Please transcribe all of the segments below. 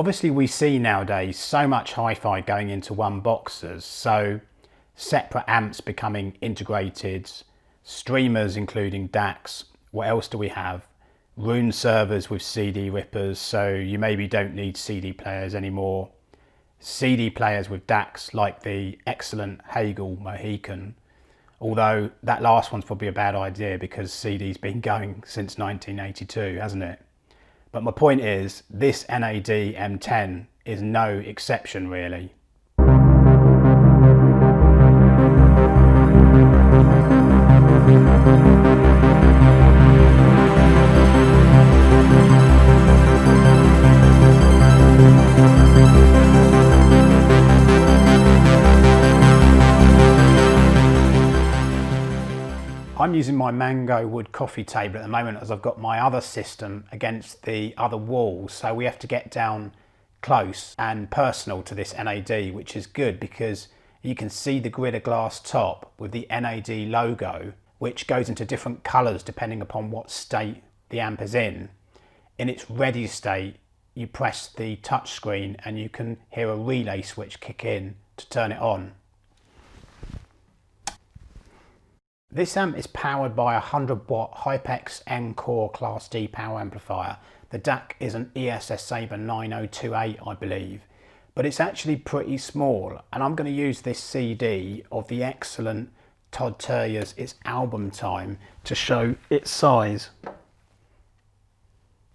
Obviously we see nowadays so much hi-fi going into one boxes, so separate amps becoming integrated, streamers including DACs. What else do we have? Roon servers with CD rippers, so you maybe don't need CD players anymore. CD players with DACs like the excellent Hagel Mohican, although that last one's probably a bad idea because CD's been going since 1982, hasn't it? But my point is, this NAD M10 is no exception really. I'm using my Mango wood coffee table at the moment as I've got my other system against the other wall, so we have to get down close and personal to this NAD, which is good because you can see the grid of glass top with the NAD logo, which goes into different colours depending upon what state the amp is in. In its ready state, you press the touch screen and you can hear a relay switch kick in to turn it on. This amp is powered by a 100-watt Hypex N-Core Class D power amplifier. The DAC is an ESS Sabre 9028, I believe, but it's actually pretty small, and I'm going to use this CD of the excellent Todd Terje's It's Album Time to show its size.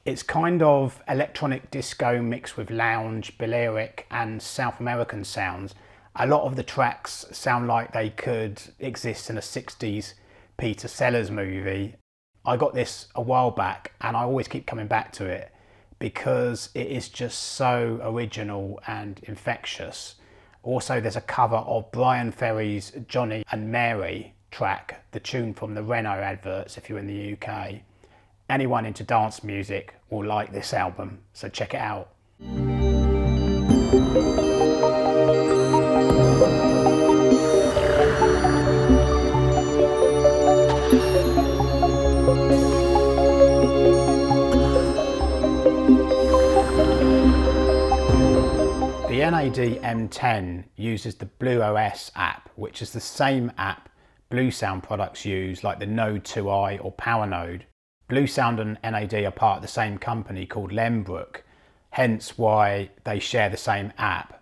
It's kind of electronic disco mixed with lounge, Balearic and South American sounds. A lot of the tracks sound like they could exist in a 60s Peter Sellers movie. I got this a while back and I always keep coming back to it because it is just so original and infectious. Also, there's a cover of Brian Ferry's Johnny and Mary track, the tune from the Renault adverts if you're in the UK. Anyone into dance music will like this album, so check it out. The NAD M10 uses the BlueOS app, which is the same app Bluesound products use, like the Node 2i or Power Node. Bluesound and NAD are part of the same company called Lembrook, hence why they share the same app.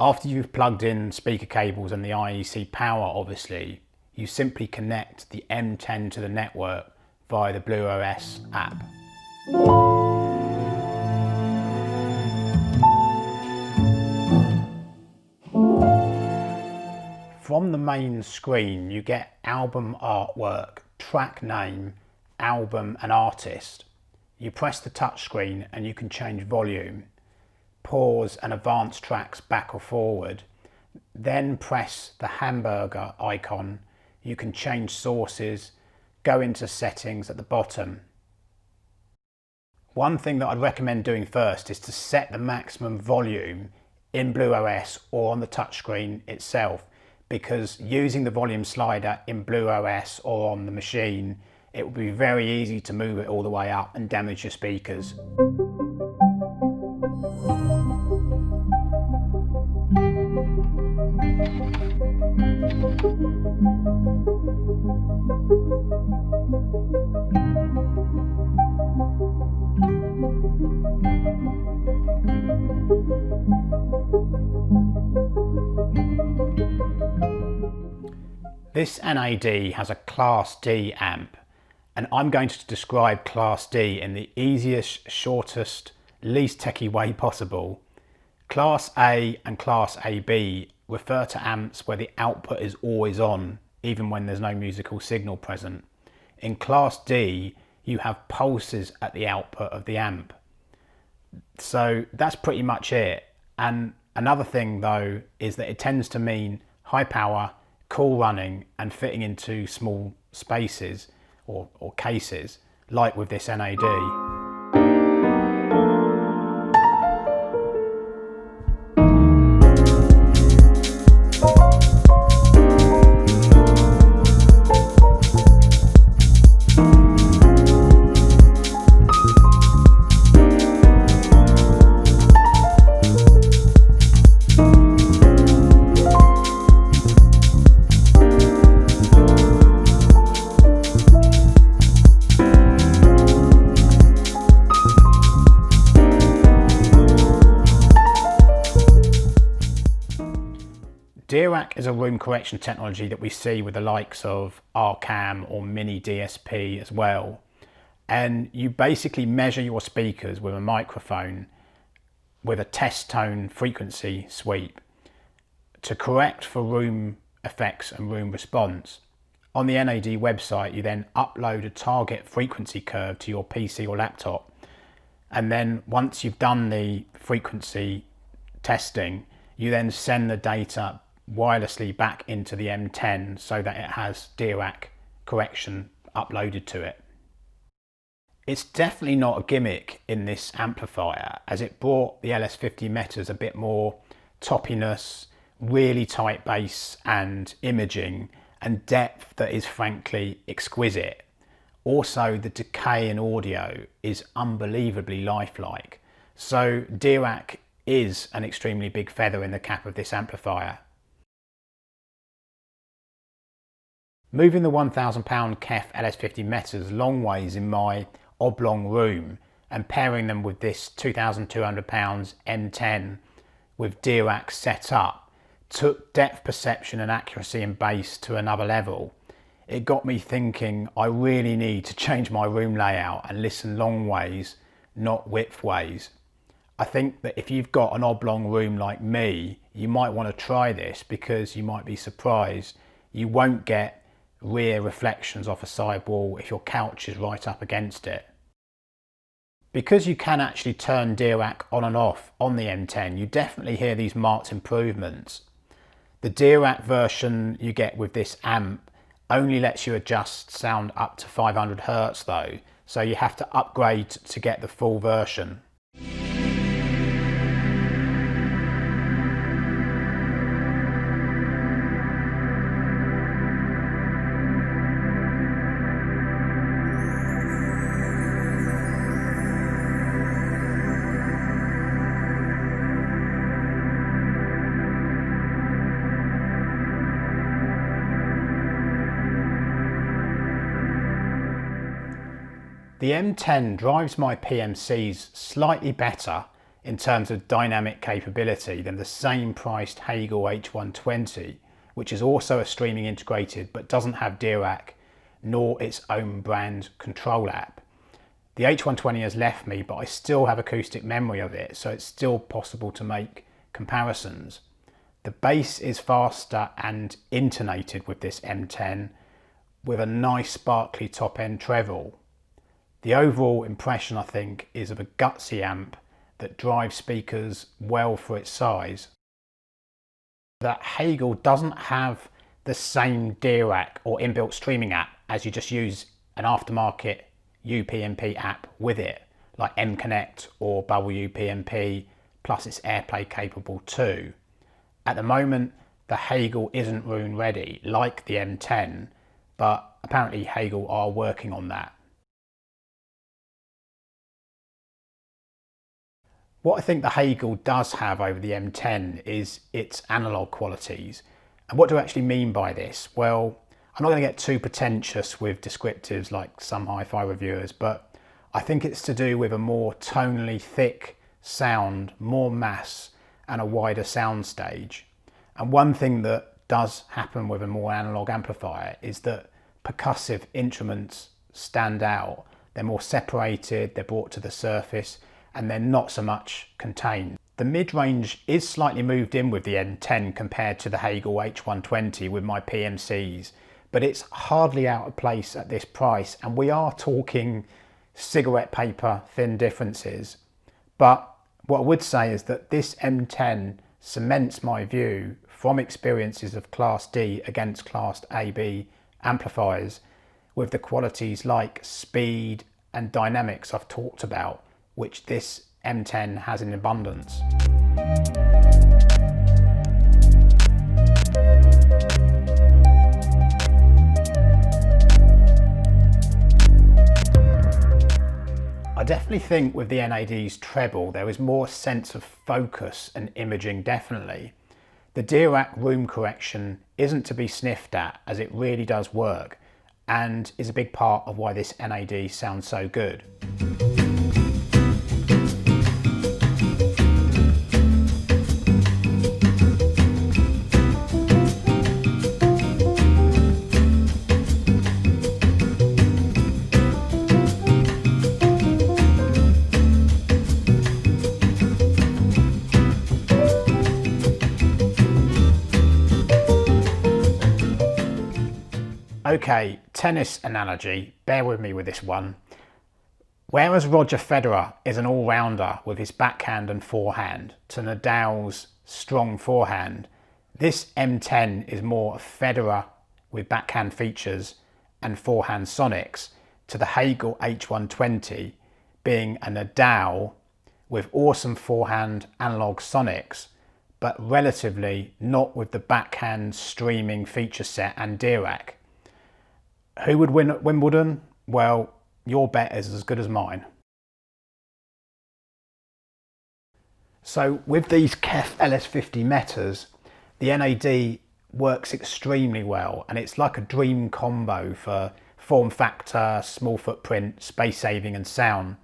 After you've plugged in speaker cables and the IEC power, obviously, you simply connect the M10 to the network via the BlueOS app. From the main screen, you get album artwork, track name, album and artist. You press the touch screen and you can change volume, pause and advance tracks back or forward. Then press the hamburger icon. You can change sources, go into settings at the bottom. One thing that I'd recommend doing first is to set the maximum volume in BlueOS or on the touchscreen itself, because using the volume slider in BlueOS or on the machine, it will be very easy to move it all the way up and damage your speakers. This NAD has a Class D amp, and I'm going to describe Class D in the easiest, shortest, least techie way possible. Class A and Class AB refer to amps where the output is always on, even when there's no musical signal present. In Class D, you have pulses at the output of the amp. So that's pretty much it. And another thing though is that it tends to mean high power, cool running and fitting into small spaces or cases, like with this NAD. Dirac is a room correction technology that we see with the likes of RCam or Mini DSP as well. And you basically measure your speakers with a microphone with a test tone frequency sweep to correct for room effects and room response. On the NAD website, you then upload a target frequency curve to your PC or laptop. And then once you've done the frequency testing, you then send the data wirelessly back into the M10 so that it has Dirac correction uploaded to it. It's definitely not a gimmick in this amplifier, as it brought the LS50 Metas a bit more toppiness, really tight bass and imaging, and depth that is frankly exquisite. Also, the decay in audio is unbelievably lifelike. So Dirac is an extremely big feather in the cap of this amplifier. Moving the £1,000 KEF LS50 Metas long ways in my oblong room and pairing them with this £2,200 M10 with Dirac set up took depth perception and accuracy and bass to another level. It got me thinking I really need to change my room layout and listen long ways, not width ways. I think that if you've got an oblong room like me, you might want to try this, because you might be surprised you won't get rear reflections off a side wall if your couch is right up against it. Because you can actually turn Dirac on and off on the M10, you definitely hear these marked improvements. The Dirac version you get with this amp only lets you adjust sound up to 500 Hertz though, so you have to upgrade to get the full version. The M10 drives my PMCs slightly better in terms of dynamic capability than the same priced Hagel H120, which is also a streaming integrated but doesn't have Dirac nor its own brand control app. The H120 has left me, but I still have acoustic memory of it, so it's still possible to make comparisons. The bass is faster and intonated with this M10 with a nice sparkly top end treble. The overall impression, I think, is of a gutsy amp that drives speakers well for its size. That Hagel doesn't have the same Dirac or inbuilt streaming app, as you just use an aftermarket UPnP app with it, like M-Connect or WPnP, plus it's Airplay Capable too. At the moment, the Hagel isn't room ready, like the M10, but apparently Hagel are working on that. What I think the Hagel does have over the M10 is its analog qualities. And what do I actually mean by this? Well, I'm not going to get too pretentious with descriptives like some hi-fi reviewers, but I think it's to do with a more tonally thick sound, more mass, and a wider sound stage. And one thing that does happen with a more analog amplifier is that percussive instruments stand out. They're more separated, they're brought to the surface, and they're not so much contained. The mid-range is slightly moved in with the M10 compared to the Hagel H120 with my PMCs, but it's hardly out of place at this price, and we are talking cigarette paper thin differences. But what I would say is that this M10 cements my view from experiences of Class D against Class AB amplifiers with the qualities like speed and dynamics I've talked about, which this M10 has in abundance. I definitely think with the NAD's treble there is more sense of focus and imaging definitely. The Dirac room correction isn't to be sniffed at, as it really does work and is a big part of why this NAD sounds so good. Okay, tennis analogy, bear with me with this one. Whereas Roger Federer is an all-rounder with his backhand and forehand to Nadal's strong forehand, this M10 is more a Federer with backhand features and forehand sonics to the Hagel H120 being a Nadal with awesome forehand analog sonics, but relatively not with the backhand streaming feature set and Dirac. Who would win at Wimbledon? Well, your bet is as good as mine. So with these KEF LS50 Metas, the NAD works extremely well, and it's like a dream combo for form factor, small footprint, space saving and sound.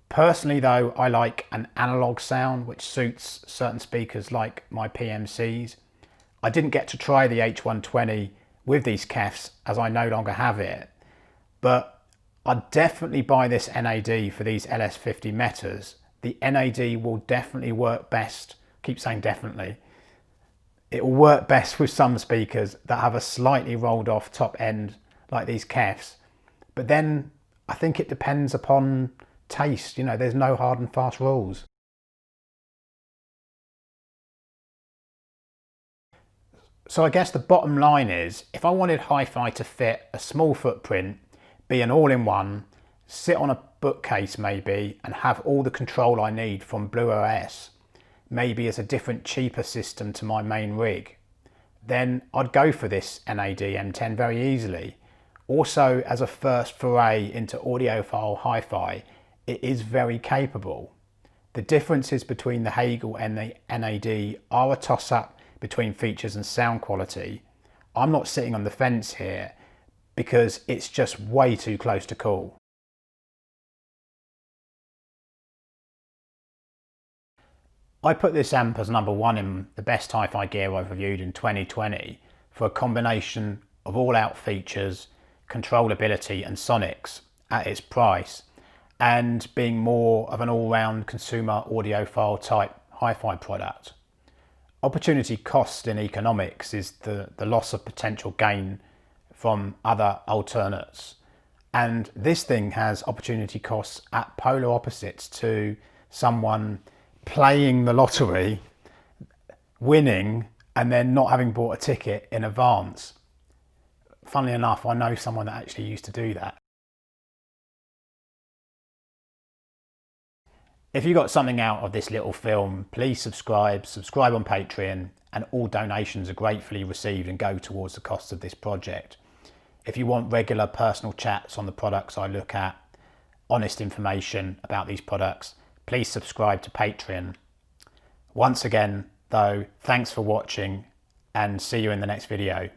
Personally though, I like an analog sound which suits certain speakers like my PMCs. I didn't get to try the H120 with these KEFs as I no longer have it, but I'd definitely buy this NAD for these LS50 Metas. The NAD will definitely work best, keep saying definitely, it will work best with some speakers that have a slightly rolled off top end like these KEFs, but then I think it depends upon taste, you know, there's no hard and fast rules. So I guess the bottom line is, if I wanted HiFi to fit a small footprint, be an all-in-one, sit on a bookcase maybe, and have all the control I need from Blue OS, maybe as a different cheaper system to my main rig, then I'd go for this NAD M10 very easily. Also, as a first foray into audiophile HiFi, it is very capable. The differences between the Hagel and the NAD are a toss-up between features and sound quality. I'm not sitting on the fence here because it's just way too close to call. I put this amp as number one in the best HiFi gear I've reviewed in 2020 for a combination of all-out features, controllability and sonics at its price, and being more of an all-round consumer audiophile type HiFi product. Opportunity cost in economics is the loss of potential gain from other alternates, and this thing has opportunity costs at polar opposites to someone playing the lottery, winning, and then not having bought a ticket in advance. Funnily enough, I know someone that actually used to do that. If you got something out of this little film, please subscribe on Patreon, and all donations are gratefully received and go towards the cost of this project. If you want regular personal chats on the products I look at, honest information about these products, please subscribe to Patreon. Once again, though, thanks for watching and see you in the next video.